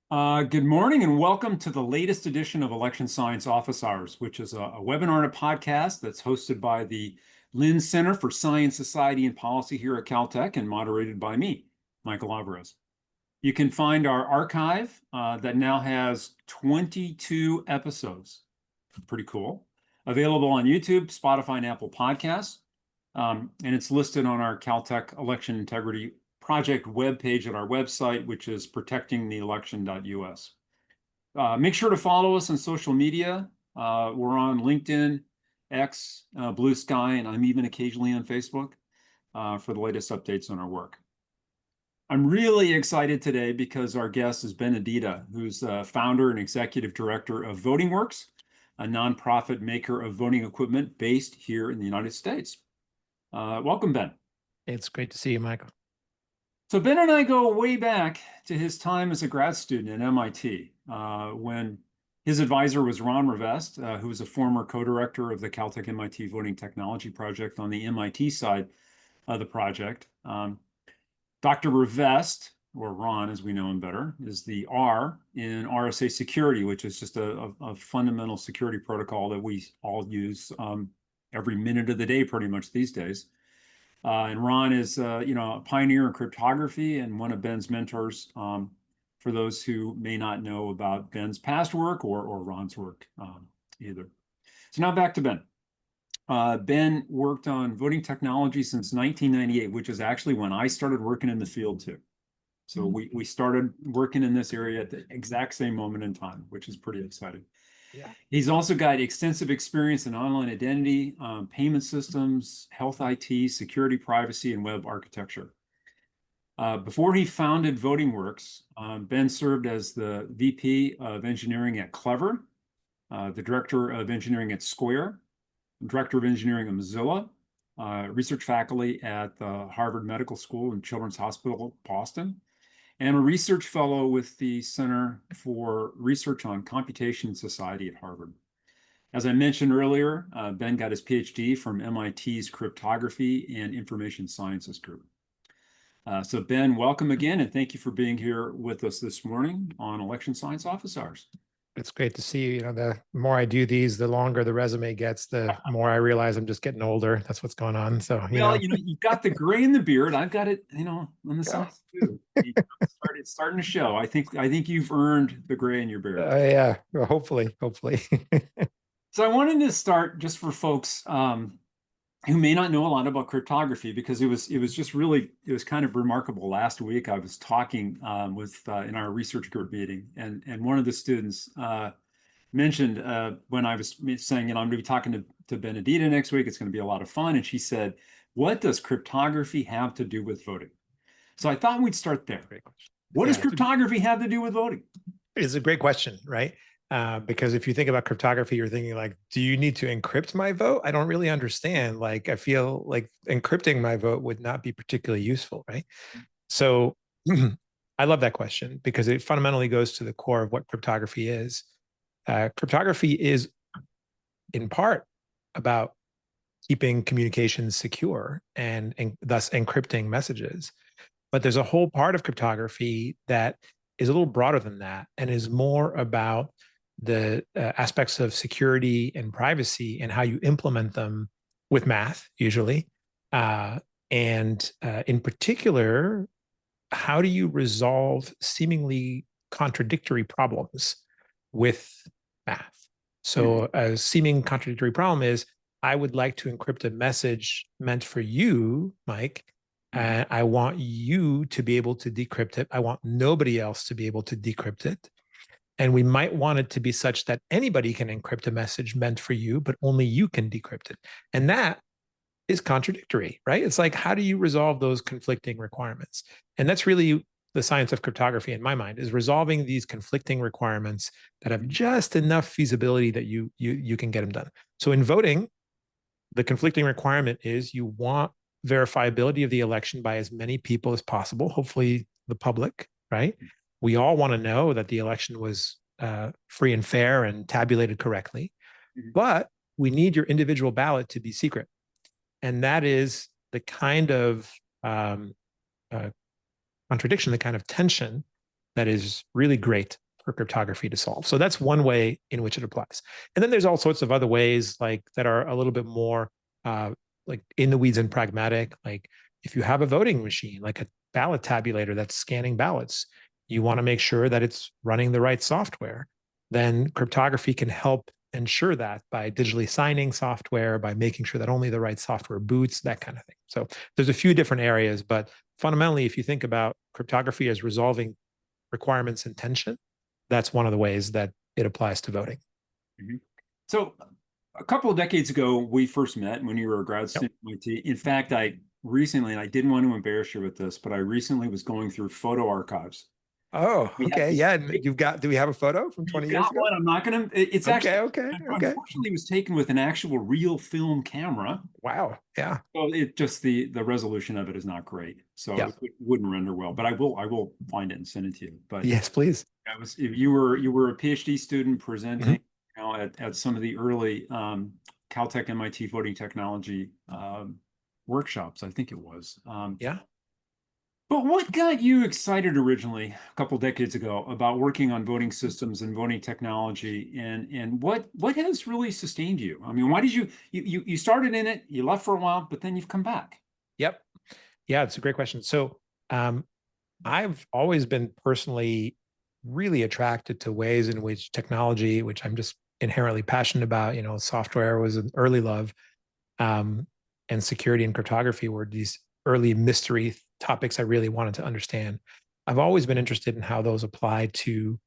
Good morning and welcome to the latest edition of Election Science Office Hours, which is a webinar and a podcast that's hosted by the Lynn Center for Science, Society, and Policy here at Caltech and moderated by me, Michael Alvarez. You can find our archive that now has 22 episodes. Pretty cool. Available on YouTube, Spotify, and Apple Podcasts. And it's listed on our Caltech Election Integrity Project webpage at our website, which is protectingtheelection.us. Make sure to follow us on social media. We're on LinkedIn, X, Blue Sky, and I'm even occasionally on Facebook for the latest updates on our work. I'm really excited today because our guest is Ben Adida, who's founder and executive director of VotingWorks, a nonprofit maker of voting equipment based here in the United States. Welcome, Ben. It's great to see you, Michael. So Ben and I go way back to his time as a grad student at MIT, when his advisor was Ron Rivest, who was a former co-director of the Caltech MIT Voting Technology Project on the MIT side of the project. Dr. Rivest, or Ron as we know him better, is the R in RSA security, which is just a fundamental security protocol that we all use every minute of the day pretty much these days. And Ron is, a pioneer in cryptography and one of Ben's mentors, for those who may not know about Ben's past work or Ron's work either. So now back to Ben. Ben worked on voting technology since 1998, which is actually when I started working in the field too. So we started working in this area at the exact same moment in time, which is pretty exciting. Yeah. He's also got extensive experience in online identity, payment systems, health IT, security, privacy, and web architecture. Before he founded VotingWorks, Ben served as the VP of Engineering at Clever, the Director of Engineering at Square, Director of Engineering at Mozilla, research faculty at the Harvard Medical School and Children's Hospital, Boston, and a research fellow with the Center for Research on Computation Society at Harvard. As I mentioned earlier, Ben got his PhD from MIT's Cryptography and Information Sciences group. So Ben, welcome again, and thank you for being here with us this morning on Election Science Office Hours. It's great to see you. The more I do these, the longer the resume gets, the more I realize I'm just getting older. That's what's going on. So, you've got the gray in the beard. I've got it, on the side too. It's starting to show. I think you've earned the gray in your beard. Yeah, well, hopefully. So I wanted to start just for folks who may not know a lot about cryptography, because it was kind of remarkable. Last week I was talking in our research group meeting, and one of the students mentioned when I was saying, I'm going to be talking to Ben Adida next week. It's going to be a lot of fun. And she said, "What does cryptography have to do with voting?" So I thought we'd start there. What does cryptography have to do with voting? It's a great question, right? Because if you think about cryptography, you're thinking like, do you need to encrypt my vote? I don't really understand. Like, I feel like encrypting my vote would not be particularly useful, right? So I love that question because it fundamentally goes to the core of what cryptography is. Cryptography is in part about keeping communications secure and thus encrypting messages. But there's a whole part of cryptography that is a little broader than that and is more about the aspects of security and privacy and how you implement them with math, usually. And in particular, how do you resolve seemingly contradictory problems with math? So a seeming contradictory problem is, I would like to encrypt a message meant for you, Mike, and I want you to be able to decrypt it. I want nobody else to be able to decrypt it. And we might want it to be such that anybody can encrypt a message meant for you, but only you can decrypt it. And that is contradictory, right? It's like, how do you resolve those conflicting requirements? And that's really the science of cryptography in my mind, is resolving these conflicting requirements that have just enough feasibility that you can get them done. So in voting, the conflicting requirement is you want verifiability of the election by as many people as possible, hopefully the public, right? We all want to know that the election was free and fair and tabulated correctly, but we need your individual ballot to be secret. And that is the kind of contradiction, the kind of tension that is really great for cryptography to solve. So that's one way in which it applies. And then there's all sorts of other ways like that are a little bit more like in the weeds and pragmatic. Like if you have a voting machine, like a ballot tabulator that's scanning ballots, you want to make sure that it's running the right software. Then cryptography can help ensure that by digitally signing software, by making sure that only the right software boots, that kind of thing. So there's a few different areas, but fundamentally, if you think about cryptography as resolving requirements in tension, that's one of the ways that it applies to voting. Mhm. So a couple of decades ago, we first met when you were a grad Yep. student at MIT. In fact, I recently, and I didn't want to embarrass you with this, but I recently was going through photo archives. Oh, We have okay. this Yeah. And do we have a photo from You've 20 years got ago? one. I'm not going to, it's Okay. actually, Okay. Okay. unfortunately, it was taken with an actual real film camera. Wow. Yeah. So it just, the resolution of it is not great. So Yeah. it wouldn't render well, but I will find it and send it to you. But Yes, please. that was, if you were a PhD student presenting, Mhm. at some of the early Caltech MIT voting technology workshops, I think it was. Yeah. But what got you excited originally a couple decades ago about working on voting systems and voting technology, and what has really sustained you? I mean, why did you started in it, you left for a while, but then you've come back? Yep. Yeah. It's a great question. So, um, I've always been personally really attracted to ways in which technology, which I'm just inherently passionate about, software was an early love, um, and security and cryptography were these early mystery topics I really wanted to understand. I've always been interested in how those apply to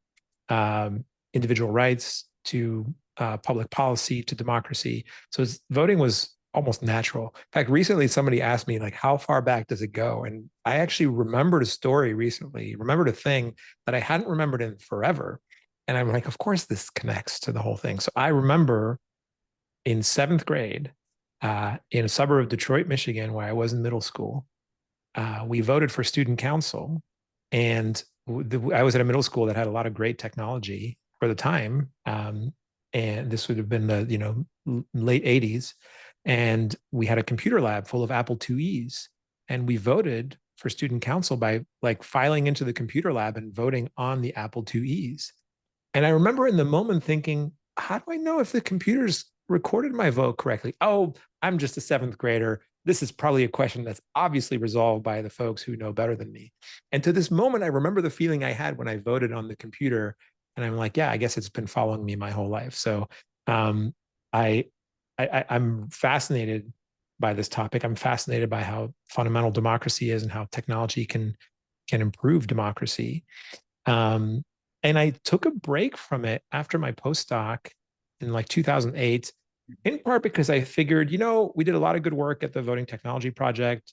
individual rights, to public policy, to democracy. So voting was almost natural. In fact, recently somebody asked me like, how far back does it go? And I actually remembered a story recently, remembered a thing that I hadn't remembered in forever. And I'm like, of course this connects to the whole thing. So I remember in seventh grade, in a suburb of Detroit, Michigan, where I was in middle school, we voted for student council, and I was at a middle school that had a lot of great technology for the time, and this would have been the late '80s, and we had a computer lab full of Apple IIe's, and we voted for student council by like filing into the computer lab and voting on the Apple IIe's. And I remember in the moment thinking, how do I know if the computer's recorded my vote correctly? Oh, I'm just a seventh grader. This is probably a question that's obviously resolved by the folks who know better than me. And to this moment, I remember the feeling I had when I voted on the computer. And I'm like, yeah, I guess it's been following me my whole life. So um, I, I'm fascinated by this topic. I'm fascinated by how fundamental democracy is and how technology can improve democracy. Um, and I took a break from it after my postdoc in like 2008, in part because I figured, we did a lot of good work at the Voting Technology Project.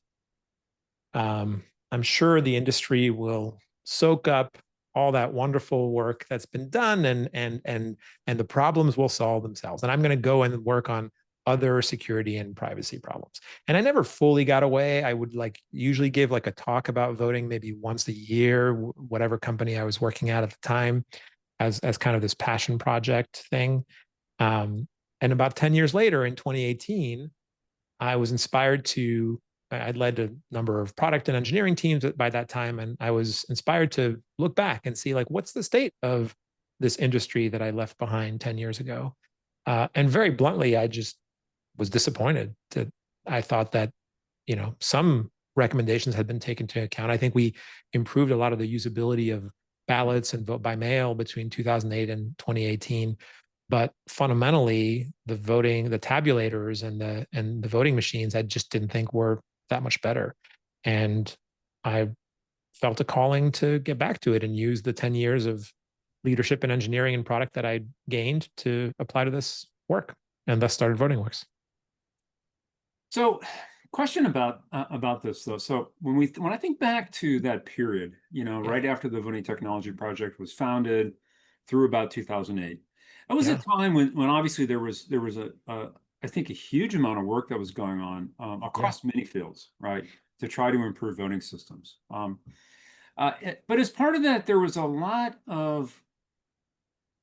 I'm sure the industry will soak up all that wonderful work that's been done, and the problems will solve themselves. And I'm going to go and work on other security and privacy problems. And I never fully got away. I would like usually give like a talk about voting maybe once a year, whatever company I was working at the time, as kind of this passion project thing. Um, and about 10 years later, in 2018, I was inspired to, I'd led a number of product and engineering teams by that time. And I was inspired to look back and see like, what's the state of this industry that I left behind 10 years ago? And very bluntly, I just was disappointed that I thought that, some recommendations had been taken into account. I think we improved a lot of the usability of ballots and vote by mail between 2008 and 2018, but fundamentally the tabulators and the voting machines I just didn't think were that much better. And I felt a calling to get back to it and use the 10 years of leadership and engineering and product that I gained to apply to this work, and thus started VotingWorks. So, question about this though. So when I think back to that period, Yeah. right after the Voting Technology Project was founded, through about 2008, that was a Yeah. time when obviously there was I think a huge amount of work that was going on Yeah. across many fields, right, to try to improve voting systems. But as part of that, there was a lot of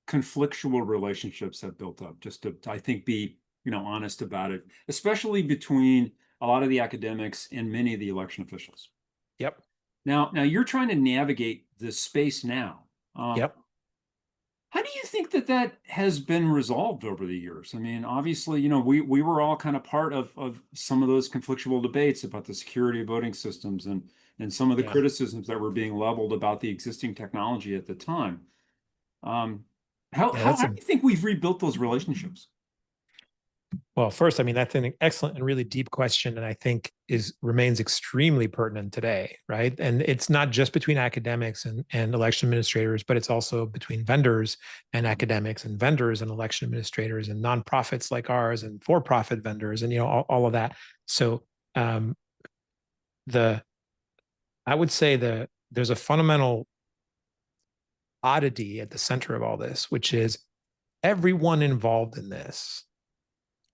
conflictual relationships that built up, just to, I think, be honest about it, especially between a lot of the academics and many of the election officials. Yep. Now you're trying to navigate this space now. Yep. How do you think that that has been resolved over the years? I mean, obviously, we were all kind of part of some of those conflictual debates about the security of voting systems and some of the Yeah. criticisms that were being leveled about the existing technology at the time. Um, how, Yeah, how, that's how do a you think we've rebuilt those relationships? Well, first, I mean, that's an excellent and really deep question, and I think is remains extremely pertinent today, right? And it's not just between academics and election administrators, but it's also between vendors and academics and vendors and election administrators and nonprofits like ours and for-profit vendors and all of that. So um, the I would say there's a fundamental oddity at the center of all this, which is everyone involved in this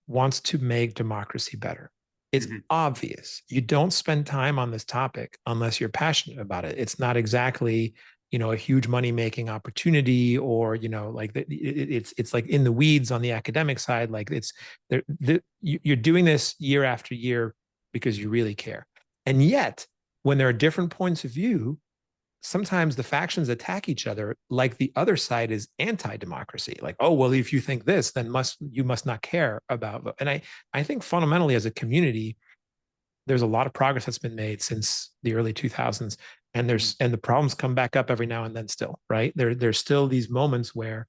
wants to make democracy better. It's Mhm. obvious. You don't spend time on this topic unless you're passionate about it. It's not exactly, a huge money making opportunity, or like it's like in the weeds on the academic side. Like you're doing this year after year because you really care. And yet, when there are different points of view, sometimes the factions attack each other like the other side is anti-democracy, like, oh well, if you think this, then you must not care about. And I think fundamentally as a community there's a lot of progress that's been made since the early 2000s, and the problems come back up every now and then still, right? There's still these moments where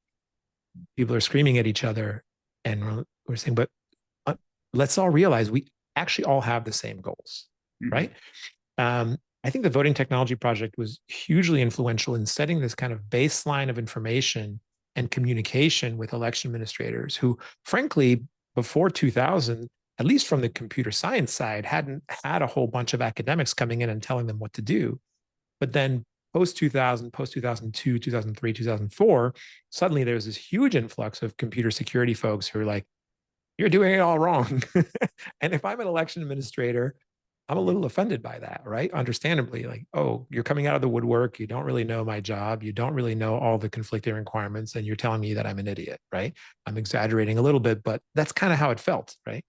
people are screaming at each other, and we're saying, but uh, let's all realize we actually all have the same goals, Mhm. right? I think the Voting Technology Project was hugely influential in setting this kind of baseline of information and communication with election administrators who, frankly, before 2000, at least from the computer science side, hadn't had a whole bunch of academics coming in and telling them what to do. But then post 2000, post 2002, 2003, 2004, suddenly there was this huge influx of computer security folks who are like, you're doing it all wrong. And if I'm an election administrator, I'm a little offended by that, right? Understandably, like, oh, you're coming out of the woodwork. You don't really know my job. You don't really know all the conflicting requirements. And you're telling me that I'm an idiot, right? I'm exaggerating a little bit, but that's kind of how it felt, right?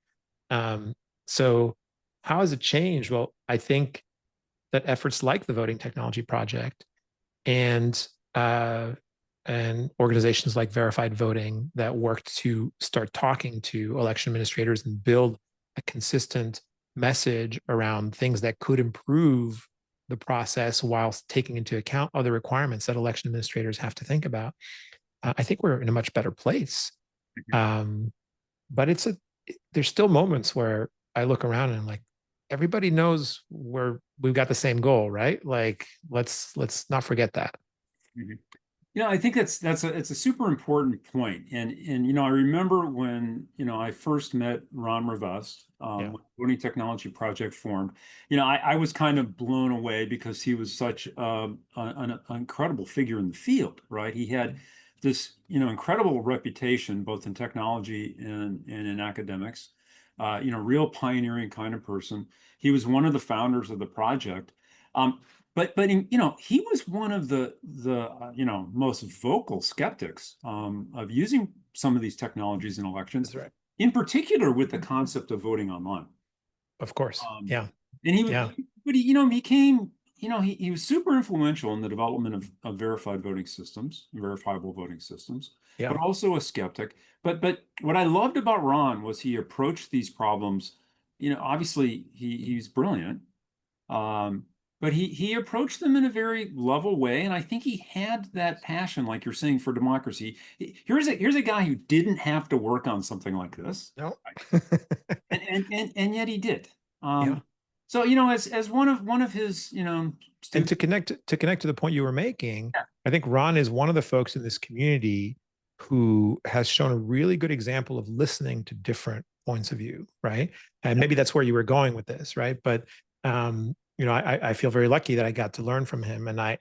Um, so, how has it changed? Well, I think that efforts like the Voting Technology Project and uh, and organizations like Verified Voting that worked to start talking to election administrators and build a consistent message around things that could improve the process whilst taking into account other requirements that election administrators have to think about. I think we're in a much better place. Um, but there's still moments where I look around and I'm like, everybody knows we've got the same goal, right? Like, let's not forget that. Mhm. I think it's a super important point. And I remember when, I first met Ron Rivest, Yeah. when the Voting Technology Project formed. I was kind of blown away because he was such an incredible figure in the field, right? He had this, incredible reputation both in technology and in academics. Real pioneering kind of person. He was one of the founders of the project. Um, but he was one of the most vocal skeptics of using some of these technologies in elections, That's right. in particular with the concept of voting online. Of course. Um, Yeah. and he was, Yeah. but he became, he was super influential in the development of verified voting systems, verifiable voting systems, but Yeah. also a skeptic. But what I loved about Ron was he approached these problems. Obviously he's brilliant, um, but he approached them in a very level way, and I think he had that passion, like you're saying, for democracy. Here's a guy who didn't have to work on something like this, No. and yet he did. Yeah. So as one of his And students. to connect to the point you were making, Yeah. I think Ron is one of the folks in this community who has shown a really good example of listening to different points of view, right? And maybe that's where you were going with this, right? But I feel very lucky that I got to learn from him, and I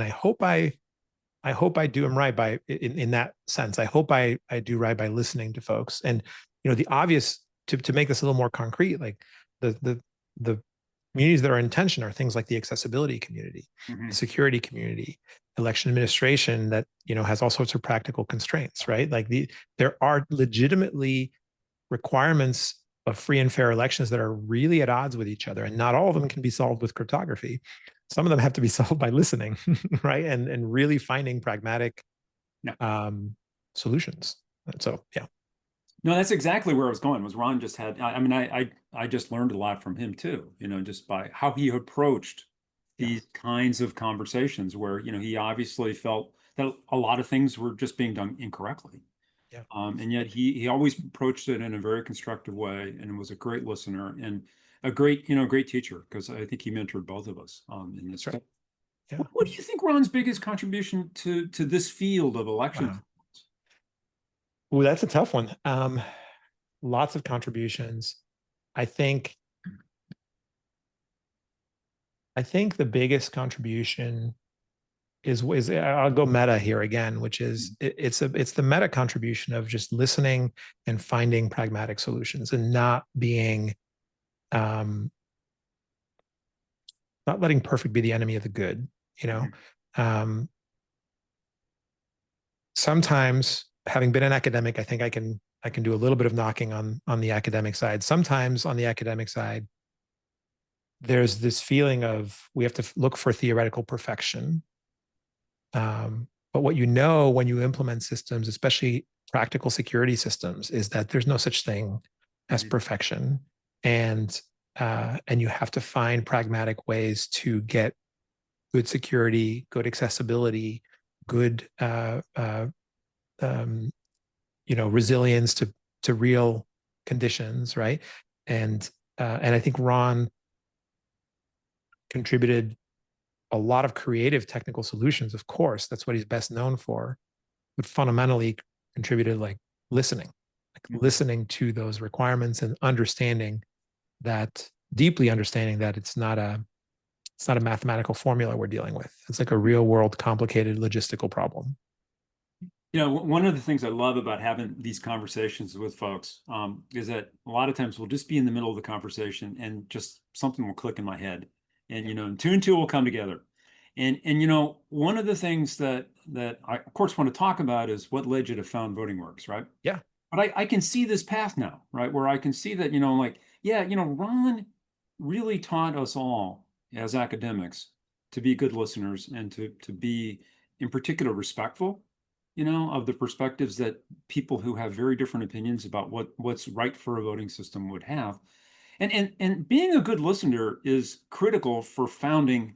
hope I do him right by in that sense. I hope I do right by listening to folks. And the obvious, to make this a little more concrete, like the communities that are in tension are things like the accessibility community, the Mhm. security community, election administration that has all sorts of practical constraints, right? Like there are legitimately requirements of free and fair elections that are really at odds with each other, and not all of them can be solved with cryptography. some of them have to be solved by listening, right? And really finding pragmatic Yeah. solutions. So yeah. No, that's exactly where I was going. Was Ron just had? I mean, I just learned a lot from him too. Just by how he approached Yeah. these kinds of conversations, where he obviously felt that a lot of things were just being done incorrectly, Yeah. and yet he always approached it in a very constructive way, and was a great listener and a great teacher, because I think he mentored both of us in this. That's right. Yeah. What do you think Ron's biggest contribution to this field of elections? Wow. Well, that's a tough one. Lots of contributions. I think the biggest contribution is I'll go meta here again, which is it's the meta contribution of just listening and finding pragmatic solutions and not being not letting perfect be the enemy of the good, you know. Um, Sometimes, having been an academic, I think I can do a little bit of knocking on the academic side. Sometimes on the academic side, there's this feeling of we have to look for theoretical perfection. But what when you implement systems, especially practical security systems, is that there's no such thing as perfection, and you have to find pragmatic ways to get good security, good accessibility, good resilience to real conditions, right? And I think Ron contributed a lot of creative technical solutions. Of course, that's what he's best known for, but fundamentally contributed like listening, listening to those requirements and deeply understanding that it's not a mathematical formula we're dealing with. It's like a real world, complicated logistical problem. One of the things I love about having these conversations with folks is that a lot of times we'll just be in the middle of the conversation and just something will click in my head, and two and two will come together. And one of the things that I of course want to talk about is what led you to found VotingWorks, right? Yeah. But I can see this path now, right? Where I can see that, Ron really taught us all as academics to be good listeners and to be in particular respectful, of the perspectives that people who have very different opinions about what's right for a voting system would have. And being a good listener is critical for founding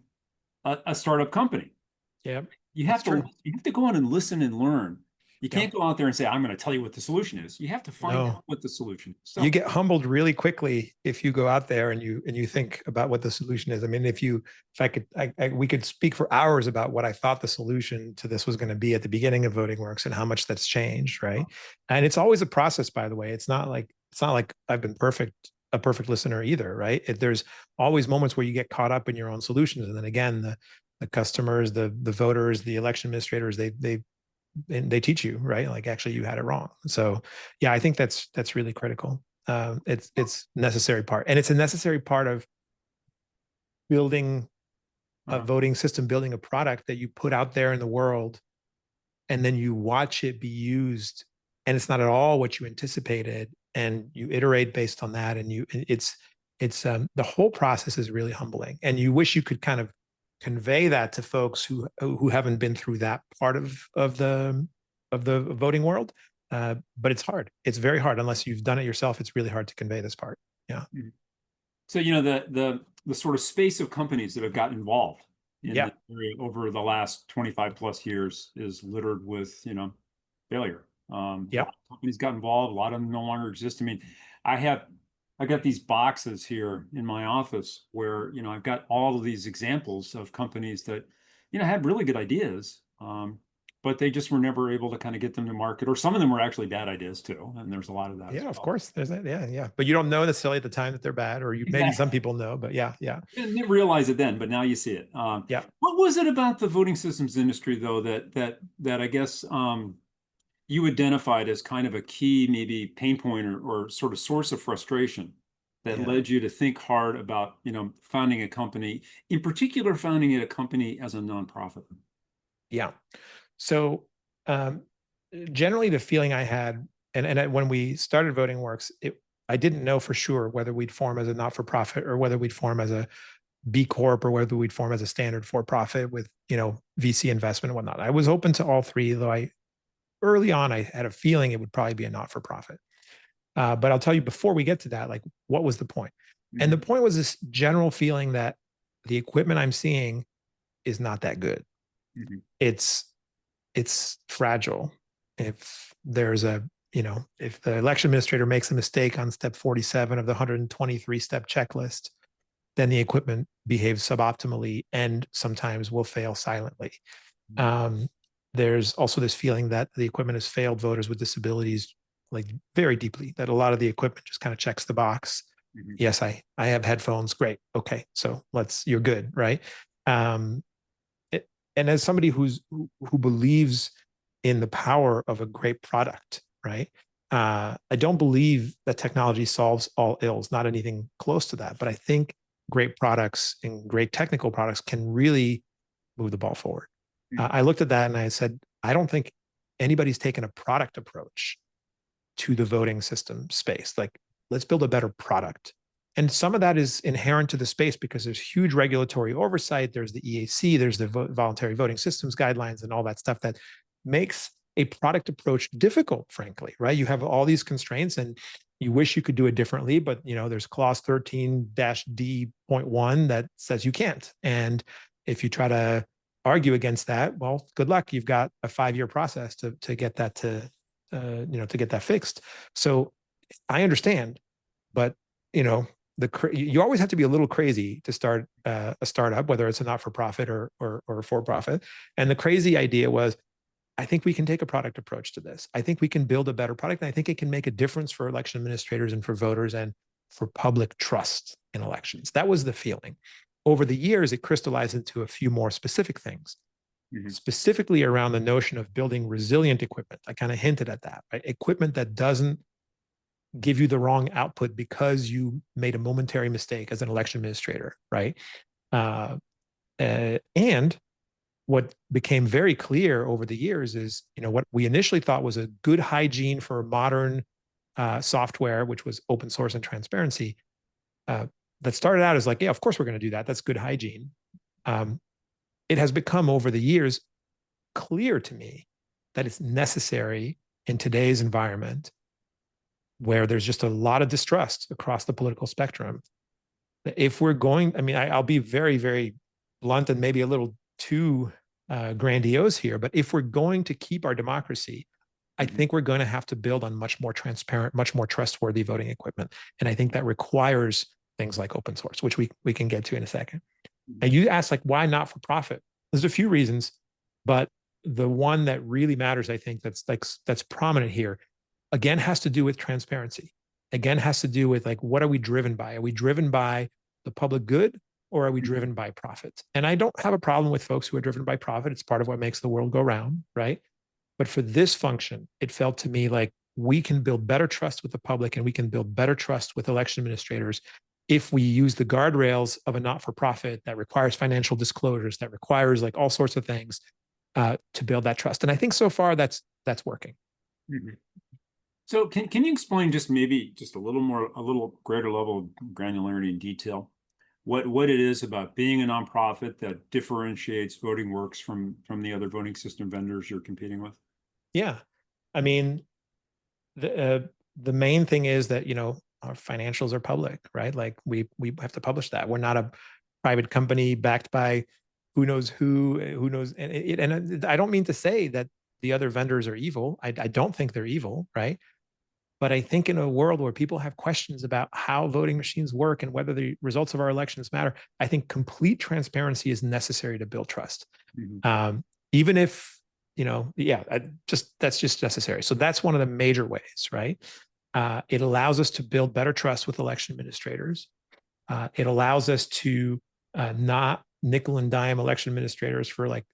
a startup company. Yeah. You have to go on and listen and learn. You Yeah. can't go out there and say, I'm going to tell you what the solution is. You have to find No. out what the solution is. You get humbled really quickly if you go out there and you think about what the solution is. I mean, we could speak for hours about what I thought the solution to this was going to be at the beginning of VotingWorks and how much that's changed, right? And it's always a process, by the way. It's not like I've been a perfect listener either, right? There's always moments where you get caught up in your own solutions, and then again, the customers, the voters, the election administrators, they teach you, right? Like, actually, you had it wrong. So yeah, I think that's really critical. It's necessary part, and it's a necessary part of building a voting system, building a product that you put out there in the world, and then you watch it be used, and it's not at all what you anticipated, and you iterate based on that, and it's the whole process is really humbling, and you wish you could kind of convey that to folks who haven't been through that part of the voting world. But it's hard. It's very hard unless you've done it yourself. It's really hard to convey this part. Yeah. So the sort of space of companies that have gotten involved in Yeah. this area over the last 25 plus years is littered with failure. A Yeah. lot of companies got involved. A lot of them no longer exist. I mean, I got these boxes here in my office where I've got all of these examples of companies that had really good ideas, but they just were never able to kind of get them to market, or some of them were actually bad ideas too. And there's a lot of that. Yeah, of course. There's that. Yeah, yeah. But you don't know necessarily at the time that they're bad, or maybe some people know. But yeah, yeah. You didn't realize it then, but now you see it. Yeah. What was it about the voting systems industry, though, that I guess you identified as kind of a key, maybe pain point or sort of source of frustration that led you to think hard about, founding a company, in particular, founding a company as a nonprofit? Yeah. So generally, the feeling I had, and when we started VotingWorks, I didn't know for sure whether we'd form as a not-for-profit or whether we'd form as B Corp or whether we'd form as a standard for profit with, VC investment and whatnot. I was open to all three, though early on, I had a feeling it would probably be a not for profit. But I'll tell you before we get to that, like, what was the point? And the point was this general feeling that the equipment I'm seeing is not that good. Mm-hmm. It's fragile. If there's if the election administrator makes a mistake on step 47 of the 123 step checklist, then the equipment behaves suboptimally and sometimes will fail silently. There's also this feeling that the equipment has failed voters with disabilities like very deeply, that a lot of the equipment just kind of checks the box. Mm-hmm. Yes, I have headphones. Great. Okay. So you're good. Right. And as somebody who believes in the power of a great product, right? I don't believe that technology solves all ills, not anything close to that. But I think great products and great technical products can really move the ball forward. I looked at that and I said, I don't think anybody's taken a product approach to the voting system space. Like, let's build a better product. And some of that is inherent to the space because there's huge regulatory oversight. There's the EAC, there's the voluntary voting systems guidelines and all that stuff that makes a product approach difficult, frankly, right? You have all these constraints and you wish you could do it differently, but there's clause 13-D.1 that says you can't. And if you try to argue against that, well, good luck. You've got a 5-year process to get that to get that fixed. So I understand, but you always have to be a little crazy to start a startup, whether it's a not-for-profit or for-profit. And the crazy idea was, I think we can take a product approach to this. I think we can build a better product. And I think it can make a difference for election administrators and for voters and for public trust in elections. That was the feeling. Over the years, it crystallized into a few more specific things, specifically around the notion of building resilient equipment. I kind of hinted at that, right? Equipment that doesn't give you the wrong output because you made a momentary mistake as an election administrator, right? And what became very clear over the years is, what we initially thought was a good hygiene for modern software, which was open source and transparency, that started out as like, yeah, of course we're going to do that. That's good hygiene. It has become over the years clear to me that it's necessary in today's environment where there's just a lot of distrust across the political spectrum. If we're going, I'll be very, very blunt and maybe a little too grandiose here, but if we're going to keep our democracy, I think we're going to have to build on much more transparent, much more trustworthy voting equipment. And I think that requires things like open source, which we can get to in a second. And you asked, like, why not for profit? There's a few reasons, but the one that really matters, I think, that's prominent here, again, has to do with transparency. Again, has to do with, like, what are we driven by? Are we driven by the public good, or are we driven by profit? And I don't have a problem with folks who are driven by profit. It's part of what makes the world go round, right? But for this function, it felt to me like we can build better trust with the public and we can build better trust with election administrators if we use the guardrails of a not-for-profit that requires financial disclosures, that requires like all sorts of things to build that trust. And I think so far that's working. Mm-hmm. So can you explain just maybe just a little greater level of granularity and detail what it is about being a nonprofit that differentiates VotingWorks from the other voting system vendors you're competing with? Yeah, the main thing is that our financials are public, right? Like we have to publish that. We're not a private company backed by who knows, and I don't mean to say that the other vendors are evil. I don't think they're evil, right? But I think in a world where people have questions about how voting machines work and whether the results of our elections matter, I think complete transparency is necessary to build trust. Even if, that's just necessary. So that's one of the major ways, right? It allows us to build better trust with election administrators. It allows us to not nickel and dime election administrators for like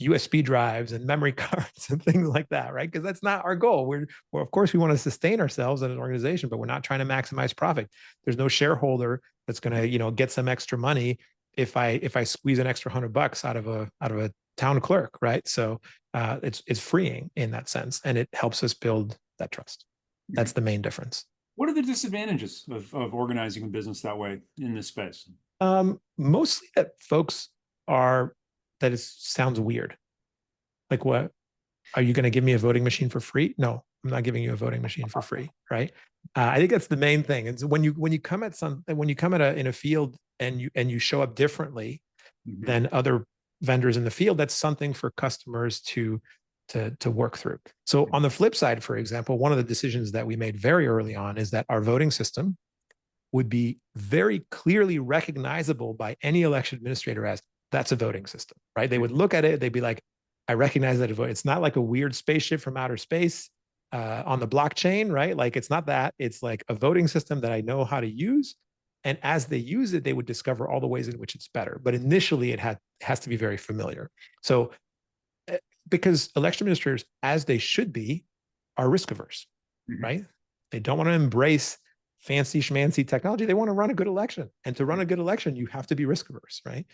USB drives and memory cards and things like that, right? Because that's not our goal. We're of course we want to sustain ourselves as an organization, but we're not trying to maximize profit. There's no shareholder that's going to get some extra money if I squeeze an extra $100 out of a town clerk, right? So it's freeing in that sense, and it helps us build that trust. That's the main difference. What are the disadvantages of organizing a business that way in this space? Mostly that folks are, that it sounds weird. Like, what? Are you going to give me a voting machine for free? No, I'm not giving you a voting machine for free, right? I think that's the main thing. It's when you come at in a field and you show up differently Mhm. than other vendors in the field, that's something for customers to work through. So on the flip side, for example, one of the decisions that we made very early on is that our voting system would be very clearly recognizable by any election administrator as that's a voting system, right? They would look at it, they'd be like, I recognize that it's not like a weird spaceship from outer space on the blockchain, right? Like it's not that. It's like a voting system that I know how to use. And as they use it, they would discover all the ways in which it's better. But initially, has to be very familiar. So, because election administrators, as they should be, are risk averse, Mhm. right? They don't want to embrace fancy schmancy technology. They want to run a good election. And to run a good election, you have to be risk averse, right?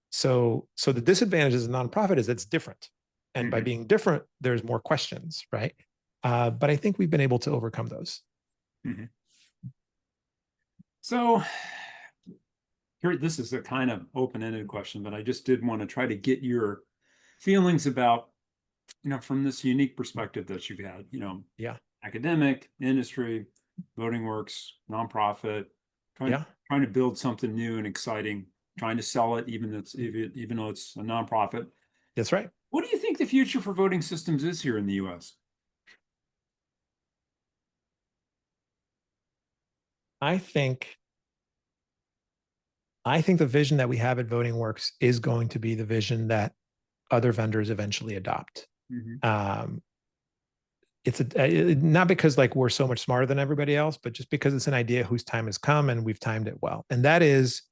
So the disadvantage as a nonprofit is it's different. And by Mhm. being different, there's more questions, right? But I think we've been able to overcome those. Mhm. So here, this is a kind of open-ended question, but I just did want to try to get your feelings about, from this unique perspective that you've had, Yeah. academic, industry, VotingWorks, nonprofit, trying Yeah. trying to build something new and exciting, trying to sell it, even though it's a nonprofit. That's right. What do you think the future for voting systems is here in the US? I think I think the vision that we have at VotingWorks is going to be the vision that other vendors eventually adopt. Mhm. Um, not because like we're so much smarter than everybody else, but just because it's an idea whose time has come and we've timed it well. And that is,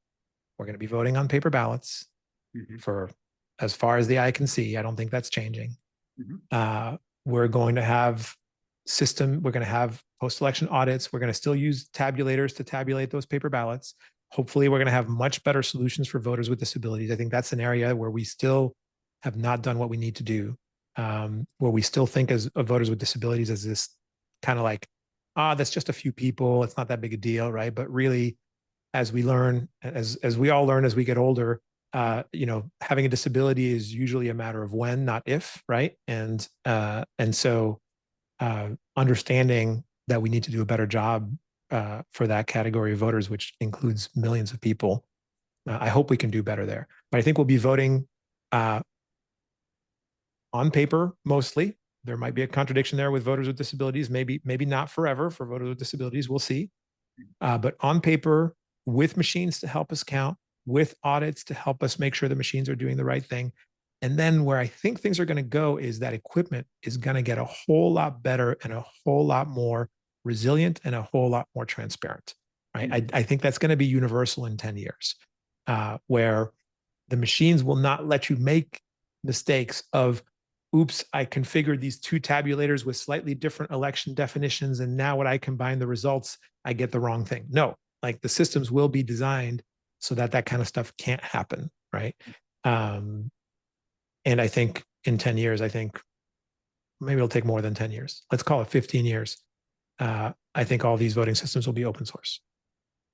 we're going to be voting on paper ballots Mhm. for as far as the eye can see. I don't think that's changing. Mhm. Uh, we're going to have we're going to have post-election audits. We're going to still use tabulators to tabulate those paper ballots. Hopefully, we're going to have much better solutions for voters with disabilities. I think that's an area where we still have not done what we need to do, where we still think as of voters with disabilities as this kind of like, that's just a few people. It's not that big a deal, right? But really, as we learn, as we all learn as we get older, having a disability is usually a matter of when, not if, right? And so understanding that we need to do a better job for that category of voters, which includes millions of people. I hope we can do better there. But I think we'll be voting uh, on paper mostly. There might be a contradiction there with voters with disabilities. Maybe not forever for voters with disabilities. We'll see. But on paper, with machines to help us count, with audits to help us make sure the machines are doing the right thing. And then where I think things are going to go is that equipment is going to get a whole lot better and a whole lot more resilient and a whole lot more transparent. Right. Mhm. I think that's going to be universal in 10 years, where the machines will not let you make mistakes of, oops, I configured these two tabulators with slightly different election definitions. And now when I combine the results, I get the wrong thing. No, like the systems will be designed so that that kind of stuff can't happen. Right. Um, and I think in 10 years, I think maybe it'll take more than 10 years. Let's call it 15 years. I think all these voting systems will be open source.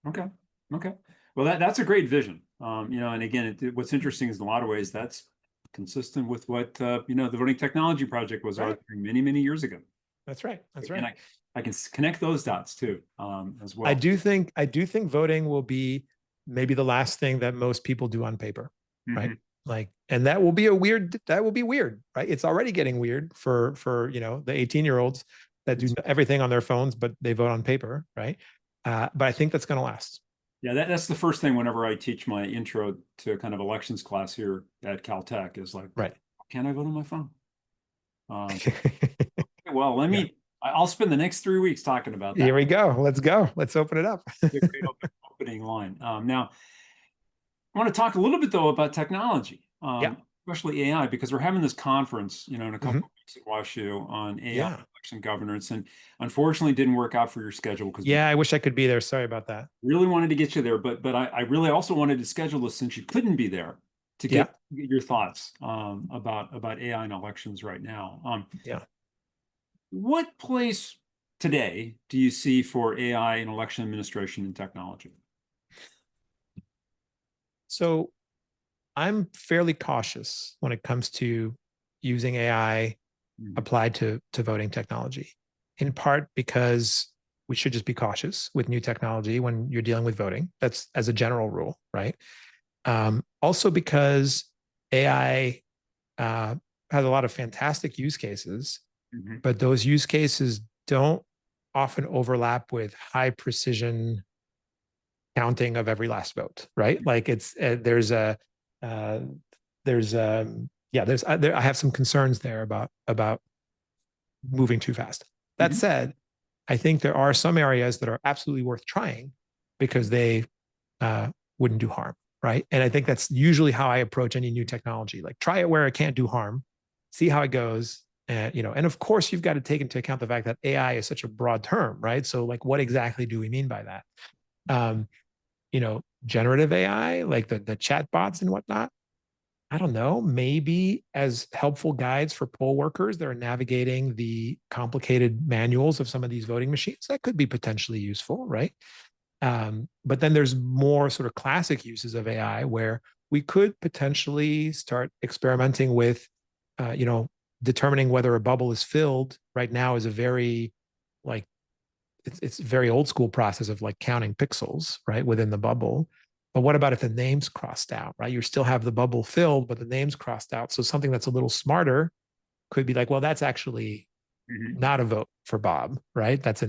Okay. Okay. Well, that's a great vision. And again, what's interesting is in a lot of ways that's consistent with what the Voting Technology Project was Right. arguing many, many years ago. That's right. That's And right. I can connect those dots too, as I well. do think I do think voting will be maybe the last thing that most people do on paper, right? Mhm. Like, and that will be weird, right? It's already getting weird for the 18-year-olds that do everything on their phones, but they vote on paper, right? But I think that's going to last. Yeah, that's the first thing whenever I teach my intro to kind of elections class here at Caltech is like, Right. can I vote on my phone? Well, Yeah. I'll spend the next 3 weeks talking about Here that. we go. Let's go. Let's open it up. Be a great opening line. Now, I want to talk a little bit though about technology, Yeah. especially AI, because we're having this conference, in a couple Mhm. of weeks at WashU on AI Yeah. election governance, and unfortunately didn't work out for your schedule because we Yeah. I wish I could be there. Sorry about that. really wanted to get you there, but I really also wanted to schedule this since you couldn't be there to Yeah. get your thoughts about AI and elections right now. Yeah. What place today do you see for AI in election administration and technology? So I'm fairly cautious when it comes to using AI applied to voting technology, in part because we should just be cautious with new technology when you're dealing with voting. That's as a general rule, right? Also because AI has a lot of fantastic use cases, Mm-hmm. but those use cases don't often overlap with high precision counting of every last vote, right? Like it's uh, there's yeah I have some concerns there about moving too fast. That Mm-hmm. said, I think there are some areas that are absolutely worth trying because they wouldn't do harm, right? And I think that's usually how I approach any new technology. Like try it where it can't do harm, see how it goes. And and of course you've got to take into account the fact that AI is such a broad term, right? So like, what exactly do we mean by that? Um, Generative AI, like the chat bots and whatnot. I don't know, maybe as helpful guides for poll workers that are navigating the complicated manuals of some of these voting machines, that could be potentially useful, right? But then there's more sort of classic uses of AI where we could potentially start experimenting with, determining whether a bubble is filled. Right now is a very like it's a very old school process of like counting pixels right within the bubble. But what about if the name's crossed out, right? You still have the bubble filled, but the name's crossed out. So something that's a little smarter could be like, well, that's actually Mm-hmm. not a vote for Bob, right? That's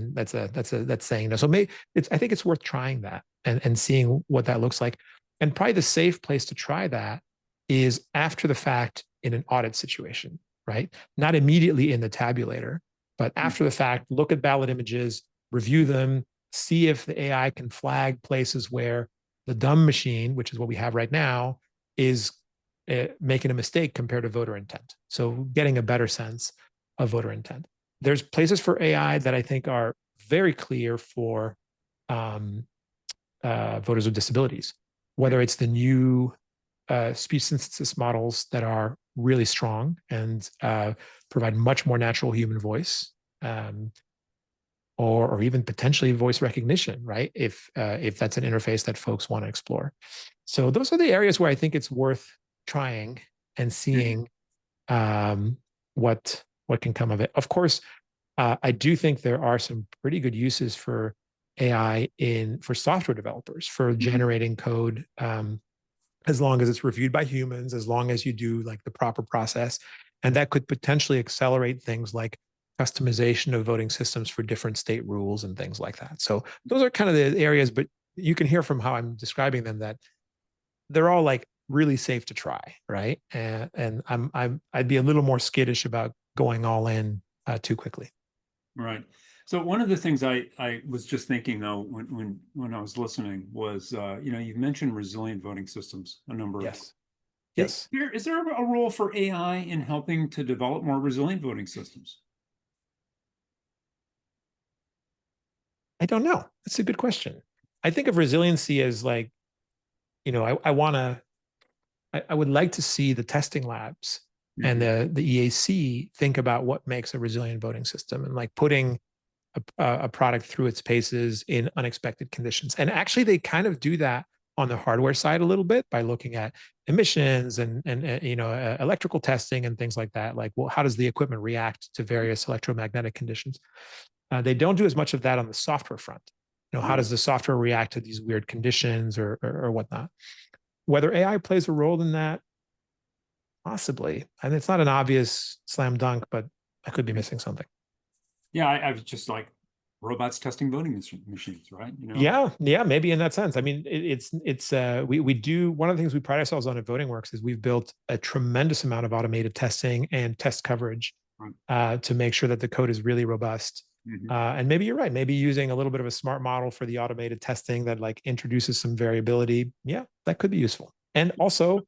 saying no. So maybe I think it's worth trying that and seeing what that looks like. And probably the safe place to try that is after the fact in an audit situation, right? Not immediately in the tabulator, but after the fact, look at ballot images, review them, see if the AI can flag places where the dumb machine, which is what we have right now, is making a mistake compared to voter intent. So getting a better sense of voter intent. There's places for AI that I think are very clear for um, voters with disabilities, whether it's the new speech synthesis models that are really strong and provide much more natural human voice, um, or even potentially voice recognition, right? If that's an interface that folks want to explore. So those are the areas where I think it's worth trying and Mm-hmm. seeing what can come of it. Of course, I do think there are some pretty good uses for AI for software developers for Mm-hmm. generating code, as long as it's reviewed by humans, as long as you do like the proper process, and that could potentially accelerate things like customization of voting systems for different state rules and things like that. So those are kind of the areas, but you can hear from how I'm describing them that they're all like really safe to try, right? And I'd be a little more skittish about going all in too quickly. Right. So one of the things I was just thinking though when I was listening was you've mentioned resilient voting systems a number of times. Yes. Yes. Is there a role for AI in helping to develop more resilient voting systems? I don't know. That's a good question. I think of resiliency as like, I want to, I would like to see the testing labs and Hmm. the EAC think about what makes a resilient voting system and like putting a product through its paces in unexpected conditions. And actually, they kind of do that on the hardware side a little bit by looking at emissions and electrical testing and things like that. Like, well, how does the equipment react to various electromagnetic conditions? They don't do as much of that on the software front. How does the software react to these weird conditions or whatnot? Whether AI plays a role in that, possibly. And it's not an obvious slam dunk, but I could be missing something. Yeah, I was just like robots testing voting machines, right? Yeah, maybe in that sense. I mean, we do one of the things we pride ourselves on at VotingWorks is we've built a tremendous amount of automated testing and test coverage Right. to make sure that the code is really robust. Hmm. And maybe you're right. Maybe using a little bit of a smart model for the automated testing that like introduces some variability. Yeah, that could be useful. And also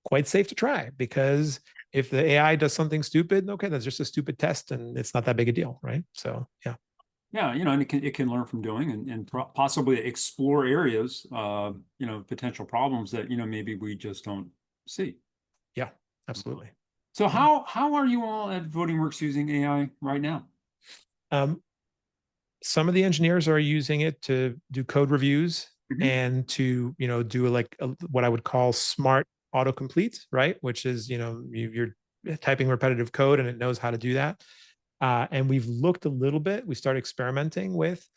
quite safe to try because if the AI does something stupid, okay, that's just a stupid test and it's not that big a deal, right? So yeah. Yeah, and it can learn from doing and possibly explore areas, potential problems that maybe we just don't see. Yeah, absolutely. So Yeah. how are you all at VotingWorks using AI right now? Um, some of the engineers are using it to do code reviews Mhm. and to, do like what I would call smart autocomplete, right? Which is, you're typing repetitive code and it knows how to do that. And we've looked a little bit, we started experimenting with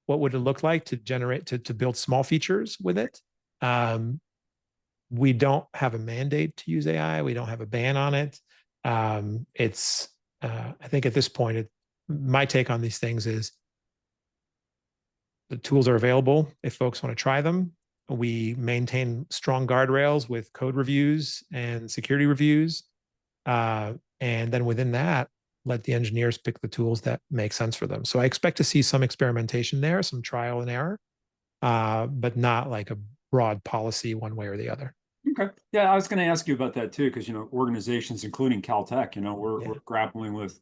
what would it look like to generate, to build small features with it. Um, we don't have a mandate to use AI. We don't have a ban on it. It's, I think at this point, my take on these things is the tools are available if folks want to try them. We maintain strong guardrails with code reviews and security reviews. And then within that, let the engineers pick the tools that make sense for them. So I expect to see some experimentation there, some trial and error, but not like a broad policy one way or the other. Okay. Yeah, I was going to ask you about that too, because organizations, including Caltech, we're Yeah, grappling with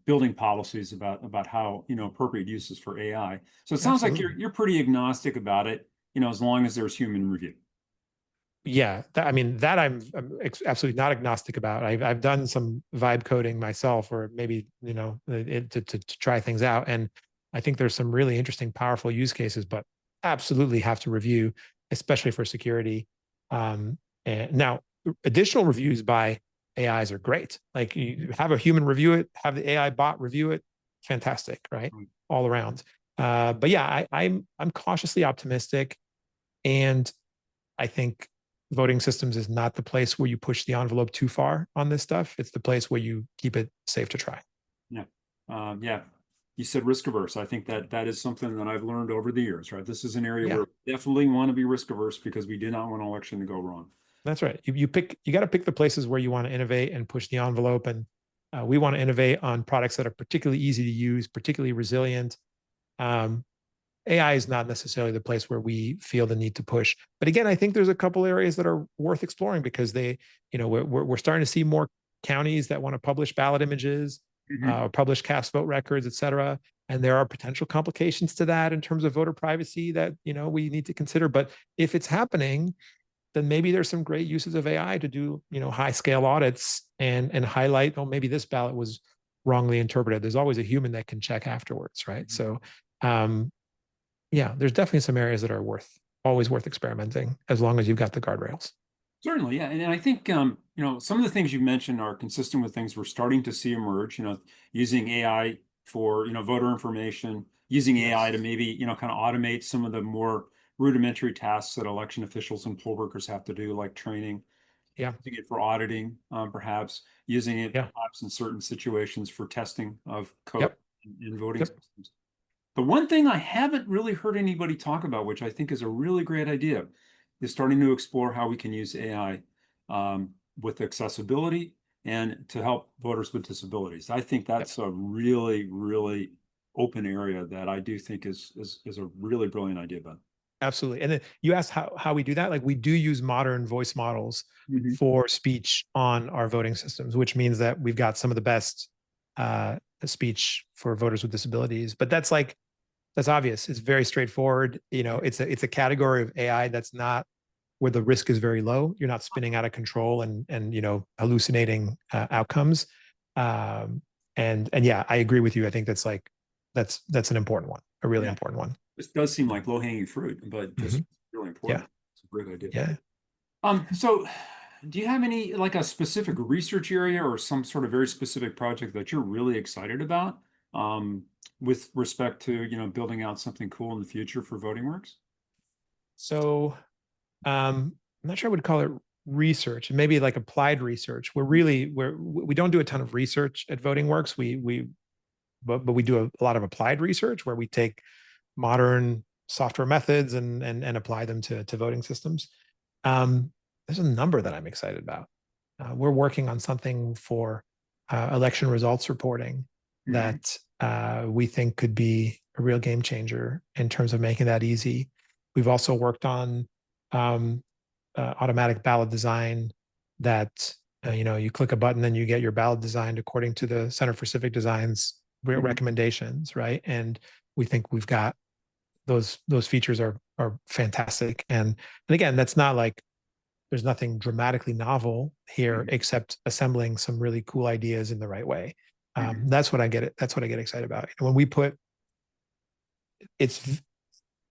building policies about how appropriate uses for AI. So it sounds like absolutely. you're pretty agnostic about it, as long as there's human review. Yeah, I mean that I'm absolutely not agnostic about. I've done some vibe coding myself, or maybe to try things out, and I think there's some really interesting, powerful use cases, but absolutely have to review, especially for security. And now, additional reviews by AIs are great. Like you have a human review it, have the AI bot review it, fantastic, right? Right. All around. But yeah, I'm cautiously optimistic, and I think voting systems is not the place where you push the envelope too far on this stuff. It's the place where you keep it safe to try. Yeah. Yeah. You said risk averse. I think that is something that I've learned over the years, right? This is an area Yeah, where we definitely want to be risk averse because we did not want an election to go wrong. that's right. You got to pick the places where you want to innovate and push the envelope. And we want to innovate on products that are particularly easy to use, particularly resilient. Um, AI is not necessarily the place where we feel the need to push. But again, I think there's a couple areas that are worth exploring because we're starting to see more counties that want to publish ballot images, Mhm. publish cast vote records, et cetera. And there are potential complications to that in terms of voter privacy that we need to consider. But if it's happening, then maybe there's some great uses of AI to do high scale audits and highlight, oh, maybe this ballot was wrongly interpreted. There's always a human that can check afterwards, right? Mhm. So um, yeah, there's definitely some areas that are always worth experimenting as long as you've got the guardrails. Certainly, yeah. And I think some of the things you mentioned are consistent with things we're starting to see emerge, using AI for, voter information, using AI to Yes. maybe, kind of automate some of the more rudimentary tasks that election officials and poll workers have to do, like training, Yeah. using it for auditing, perhaps using it Yeah. perhaps in certain situations for testing of code Yep. in voting Yep. systems. The one thing I haven't really heard anybody talk about, which I think is a really great idea, is starting to explore how we can use AI with accessibility and to help voters with disabilities. I think Yep. that's a really, really open area that I do think is a really brilliant idea, Ben. Absolutely. And then you asked how we do that. Like we do use modern voice models Mhm. for speech on our voting systems, which means that we've got some of the best speech for voters with disabilities. But that's obvious. It's very straightforward. It's a category of AI that's not where the risk is very low. You're not spinning out of control and hallucinating outcomes. Um, and yeah, I agree with you. I think that's an important one, a really Yeah, important one. this does seem like low-hanging fruit, but just Mhm. really Yeah, important. It's a great idea. yeah. So do you have any like a specific research area or some sort of very specific project that you're really excited about with respect to, building out something cool in the future for VotingWorks? So I'm not sure I would call it research, maybe like applied research. We don't do a ton of research at VotingWorks. But we do a lot of applied research where we take modern software methods and apply them to voting systems. There's a number that I'm excited about. We're working on something for election results reporting Mhm. that we think could be a real game changer in terms of making that easy. We've also worked on um, automatic ballot design that you click a button and you get your ballot designed according to the Center for Civic Design's Mhm. recommendations, right? And we think we've got those features are fantastic. And again, that's not like there's nothing dramatically novel here Mhm. except assembling some really cool ideas in the right way. Mhm. That's what I get excited about. And when we put it's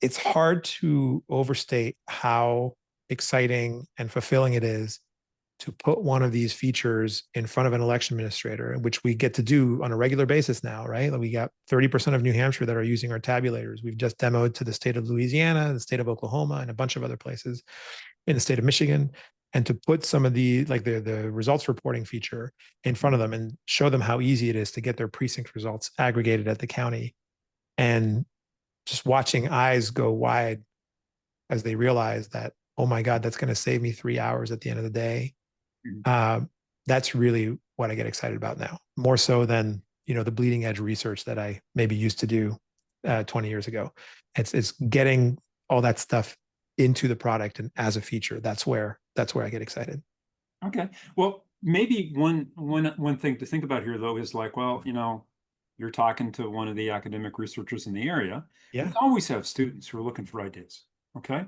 it's hard to overstate how exciting and fulfilling it is to put one of these features in front of an election administrator, which we get to do on a regular basis now, right? Like we got 30% of New Hampshire that are using our tabulators. We've just demoed to the state of Louisiana, the state of Oklahoma, and a bunch of other places in the state of Michigan. And to put some of the results reporting feature in front of them and show them how easy it is to get their precinct results aggregated at the county, and just watching eyes go wide as they realize that, oh my God, that's going to save me 3 hours at the end of the day. That's really what I get excited about now, more so than, the bleeding edge research that I maybe used to do 20 years ago. It's getting all that stuff into the product and as a feature. That's where I get excited. Okay. Well, maybe one thing to think about here, though, is like, well, you're talking to one of the academic researchers in the area. Yeah. We always have students who are looking for ideas. Okay.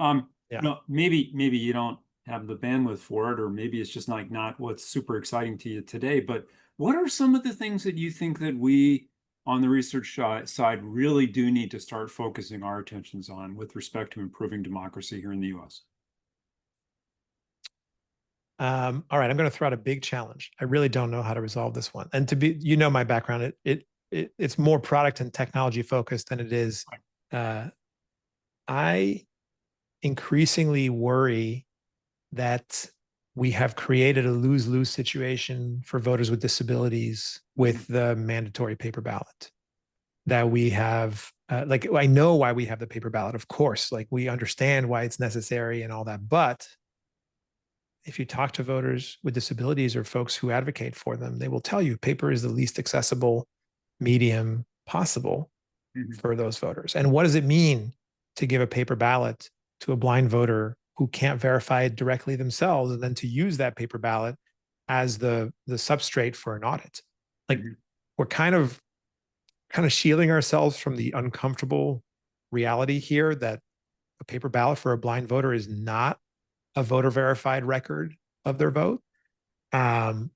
Yeah. Maybe you don't have the bandwidth for it, or maybe it's just like not what's super exciting to you today. But what are some of the things that you think that we on the research side really do need to start focusing our attentions on with respect to improving democracy here in the U.S.? All right, I'm going to throw out a big challenge. I really don't know how to resolve this one. And to be, my background, it's more product and technology focused than it is. I increasingly worry that we have created a lose-lose situation for voters with disabilities with the mandatory paper ballot. That we have, I know why we have the paper ballot, of course, like we understand why it's necessary and all that. But if you talk to voters with disabilities or folks who advocate for them, they will tell you paper is the least accessible medium possible for those voters. And what does it mean to give a paper ballot to a blind voter who can't verify it directly themselves, and then to use that paper ballot as the substrate for an audit? Like we're kind of shielding ourselves from the uncomfortable reality here that a paper ballot for a blind voter is not a voter verified record of their vote. That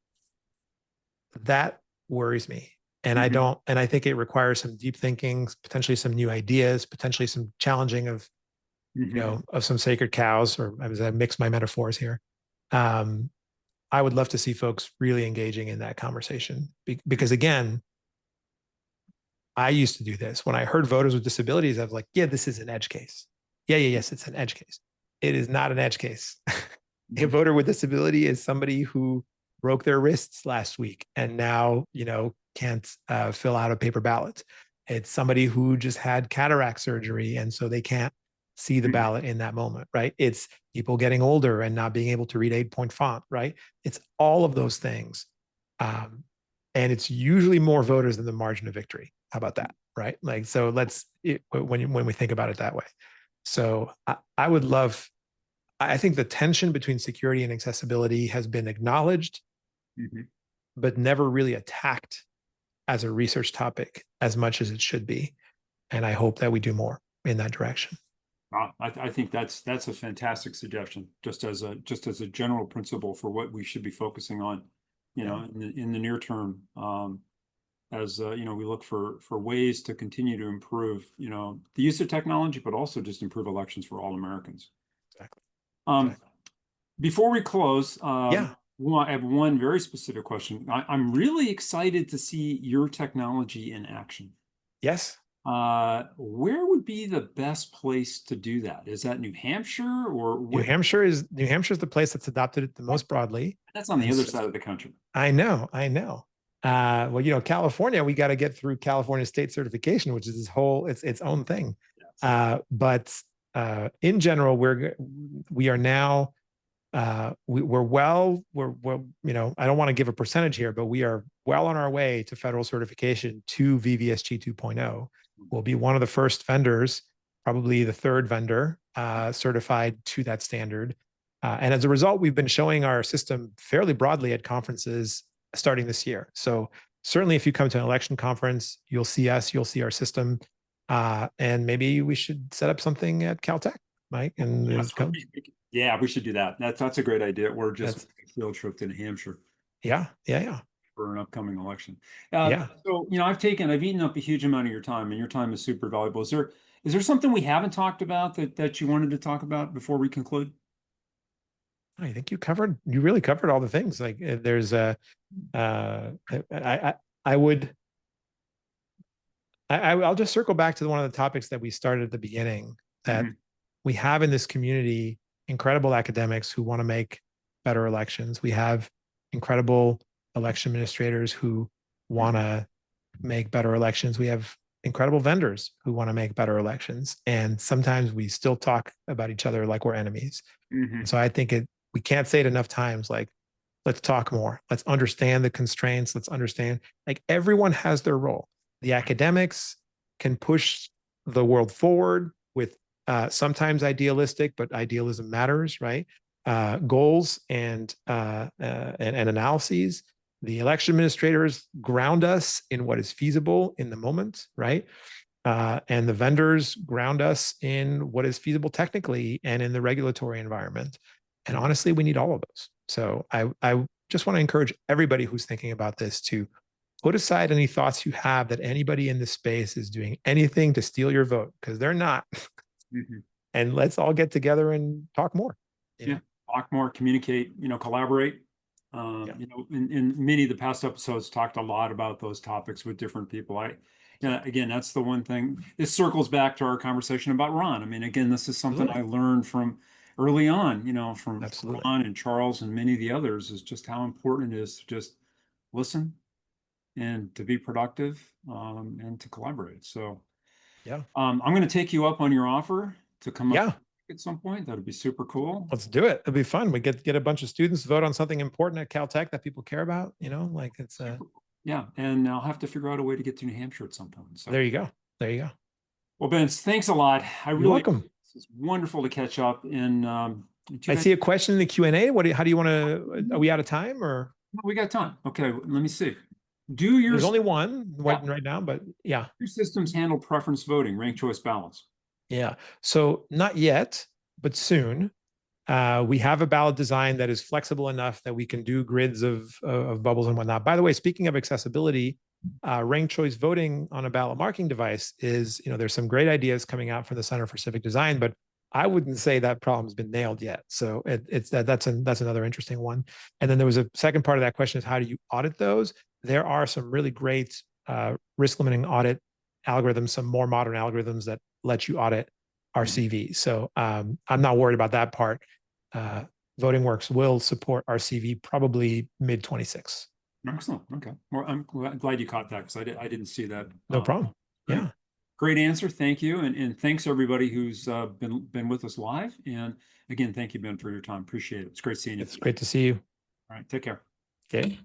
worries me. And I think it requires some deep thinking, potentially some new ideas, potentially some challenging of, of some sacred cows, or as I mix my metaphors here. I would love to see folks really engaging in that conversation because again, I used to do this. When I heard voters with disabilities, I was like, yeah, this is an edge case. Yes, it's an edge case. It is not an edge case. A voter with disability is somebody who broke their wrists last week and now, can't fill out a paper ballot. It's somebody who just had cataract surgery and so they can't see the ballot in that moment, right? It's people getting older and not being able to read 8-point font, right? It's all of those things. And it's usually more voters than the margin of victory. How about that, right? Like, so when we think about it that way. So I would love, I think the tension between security and accessibility has been acknowledged, but never really attacked as a research topic as much as it should be. And I hope that we do more in that direction. I think that's a fantastic suggestion, just as a general principle for what we should be focusing on, in the near term, as we look for ways to continue to improve, the use of technology, but also just improve elections for all Americans. Exactly. Before we close, I have one very specific question. I'm really excited to see your technology in action. Yes. Where would be the best place to do that? Is that New Hampshire or New Hampshire is the place that's adopted it the most broadly. That's on the other side of the country. I know. Well, California, we got to get through California state certification, which is its own thing. Yes. But in general, we are now we're I don't want to give a percentage here, but we are well on our way to federal certification to VVSG 2.0. We'll be one of the first vendors, probably the third vendor certified to that standard. And as a result, we've been showing our system fairly broadly at conferences starting this year. So certainly if you come to an election conference, you'll see us, you'll see our system. And maybe we should set up something at Caltech, Mike. And yeah, we should do that. That's a great idea. We're just a field trip to New Hampshire. Yeah. For an upcoming election. Yeah. So, I've eaten up a huge amount of your time, and your time is super valuable. Is there Is there something we haven't talked about that you wanted to talk about before we conclude? I think you really covered all the things. Like there's a, I would, I'll just circle back to one of the topics that we started at the beginning, that we have in this community incredible academics who want to make better elections. We have incredible election administrators who want to make better elections. We have incredible vendors who want to make better elections. And sometimes we still talk about each other like we're enemies. And so I think we can't say it enough times, like, let's talk more. Let's understand the constraints. Let's understand, like, everyone has their role. The academics can push the world forward with sometimes idealistic, but idealism matters, right? Goals and analyses. The election administrators ground us in what is feasible in the moment, right? And the vendors ground us in what is feasible technically and in the regulatory environment. And honestly, we need all of those. So I just want to encourage everybody who's thinking about this to put aside any thoughts you have that anybody in this space is doing anything to steal your vote, because they're not. And let's all get together and talk more. Yeah, talk more, communicate, collaborate. In many of the past episodes talked a lot about those topics with different people. Again, that's the one thing. This circles back to our conversation about Ron. I mean, again, this is something I learned from early on, from Ron and Charles and many of the others, is just how important it is to just listen and to be productive, and to collaborate. So I'm going to take you up on your offer to come up at some point. That'd be super cool. Let's do it. It'll be fun. We get a bunch of students to vote on something important at Caltech that people care about, like it's yeah. And I'll have to figure out a way to get to New Hampshire at some point. So there you go. There you go. Well, Ben, thanks a lot. You're welcome. It's wonderful to catch up. And I see a question in the Q&A. How do you want to, are we out of time or? No, we got time. Okay. Let me see. There's only one right now, but yeah. Your systems handle preference voting, ranked choice ballots? Yeah. So not yet, but soon. We have a ballot design that is flexible enough that we can do grids of bubbles and whatnot. By the way, speaking of accessibility, ranked choice voting on a ballot marking device is, there's some great ideas coming out from the Center for Civic Design, but I wouldn't say that problem's been nailed yet. So that's another interesting one. And then there was a second part of that question is, how do you audit those? There are some really great risk limiting audit algorithms, some more modern algorithms that let you audit RCV. So I'm not worried about that part. VotingWorks will support RCV probably mid-26. Excellent. Okay. Well, I'm glad you caught that, because I didn't see that. No problem. Yeah. Great answer. Thank you. And thanks everybody who's been with us live. And again, thank you, Ben, for your time. Appreciate it. It's great seeing you. It's great to see you. All right. Take care. Okay.